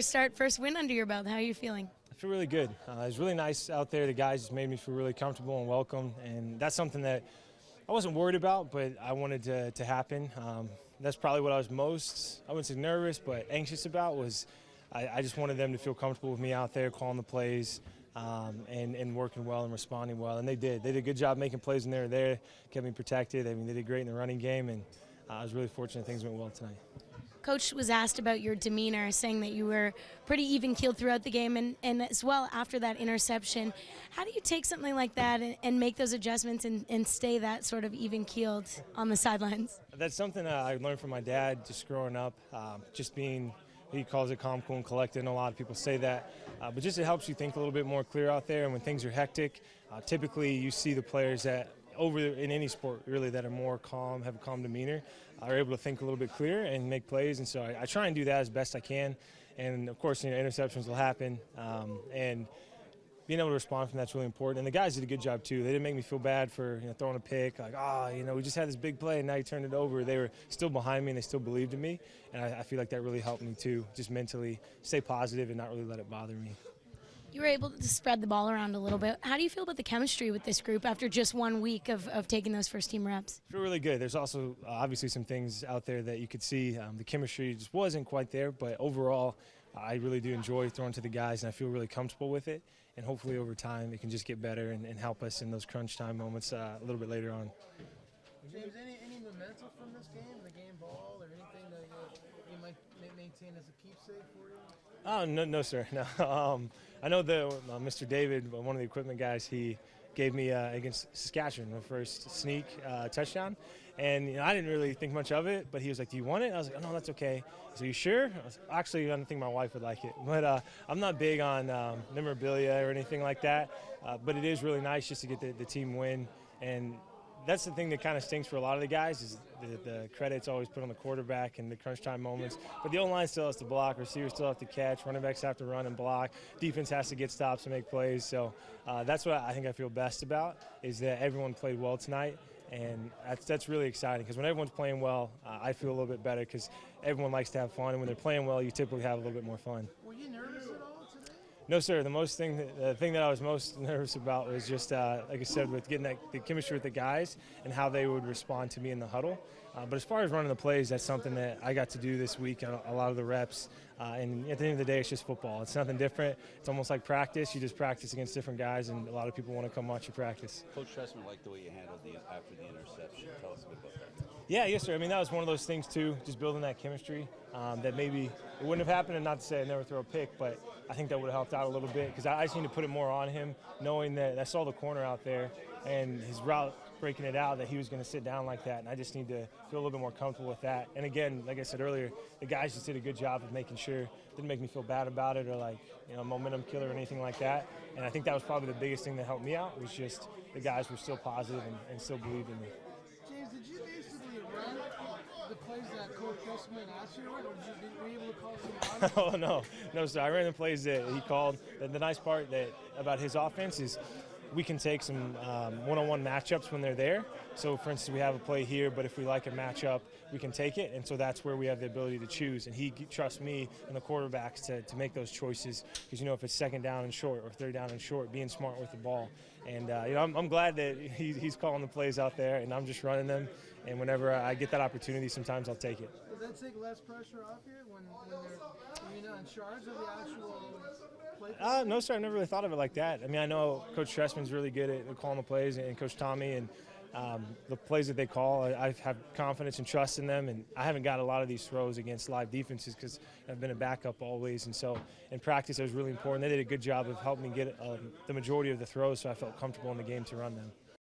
first win under your belt. How are you feeling? I feel really good. It was really nice out there. The guys just made me feel really comfortable and welcome, and that's something that I wasn't worried about, but I wanted to happen. That's probably what I was most, I wouldn't say nervous, but anxious about was I just wanted them to feel comfortable with me out there calling the plays and working well and responding well, and they did. They did a good job making plays when they were there, kept me protected. I mean, they did great in the running game, and I was really fortunate things went well tonight. Coach was asked about your demeanor, saying that you were pretty even-keeled throughout the game, and as well after that interception. How do you take something like that and make those adjustments and stay that sort of even-keeled on the sidelines? That's something I learned from my dad just growing up, just being, he calls it calm, cool, and collected, and a lot of people say that. But just it helps you think a little bit more clear out there, and when things are hectic, typically you see the players that in any sport really that are more calm, have a calm demeanor, are able to think a little bit clearer and make plays, and so I try and do that as best I can. And of course, interceptions will happen, and being able to respond from that's really important. And the guys did a good job too. They didn't make me feel bad for throwing a pick, like, we just had this big play and now you turned it over. They were still behind me and they still believed in me, and I feel like that really helped me too, just mentally stay positive and not really let it bother me. You were able to spread the ball around a little bit. How do you feel about the chemistry with this group after just 1 week of taking those first-team reps? I feel really good. There's also obviously some things out there that you could see. The chemistry just wasn't quite there, but overall, I really do enjoy throwing to the guys, and I feel really comfortable with it. And hopefully over time, it can just get better and help us in those crunch time moments a little bit later on. James, any memento from this game, the game ball, or anything that you might maintain as a keepsake for you? Oh, no, sir. No. I know Mr. David, one of the equipment guys, he gave me against Saskatchewan the first sneak touchdown, and I didn't really think much of it, but he was like, "Do you want it?" I was like, "Oh, no, that's okay." So you sure? Actually, I don't think my wife would like it, but I'm not big on memorabilia or anything like that, but it is really nice just to get the team win. And that's the thing that kind of stinks for a lot of the guys is the credit's always put on the quarterback in the crunch time moments. But the O-line still has to block, receivers still have to catch, running backs have to run and block, defense has to get stops and make plays. So that's what I think I feel best about, is that everyone played well tonight. And that's really exciting, because when everyone's playing well, I feel a little bit better, because everyone likes to have fun. And when they're playing well, you typically have a little bit more fun. Were you nervous at all today? No, sir. The thing that I was most nervous about was just, like I said, with getting the chemistry with the guys and how they would respond to me in the huddle. But as far as running the plays, that's something that I got to do this week, a lot of the reps. And at the end of the day, it's just football. It's nothing different. It's almost like practice. You just practice against different guys, and a lot of people want to come watch you practice. Coach Tressman liked the way you handled after the interception. Tell us a bit about that. Yeah, yes, sir. I mean, that was one of those things, too, just building that chemistry that maybe it wouldn't have happened, and not to say I'd never throw a pick, but I think that would have helped out a little bit, because I just need to put it more on him, knowing that I saw the corner out there and his route breaking it out, that he was going to sit down like that, and I just need to feel a little bit more comfortable with that. And again, like I said earlier, the guys just did a good job of making sure, didn't make me feel bad about it or like, momentum killer or anything like that. And I think that was probably the biggest thing that helped me out, was just the guys were still positive and still believed in me. James, did you basically run the plays that Coach Tressman asked you to run, or were you able to call some on? Oh, no, sir. I ran the plays that he called. The nice part about his offense is we can take some one-on-one matchups when they're there. So, for instance, we have a play here, but if we like a matchup, we can take it. And so that's where we have the ability to choose. And he trusts me and the quarterbacks to make those choices, because, if it's second down and short or third down and short, being smart with the ball. And, I'm glad that he's calling the plays out there, and I'm just running them. And whenever I get that opportunity, sometimes I'll take it. Does that take less pressure off you when you're not in charge of the actual play? No, sir. I never really thought of it like that. I mean, I know Coach Tressman's really good at calling the plays, and Coach Tommy, and the plays that they call, I have confidence and trust in them, and I haven't got a lot of these throws against live defenses because I've been a backup always, and so in practice it was really important. They did a good job of helping me get the majority of the throws, so I felt comfortable in the game to run them.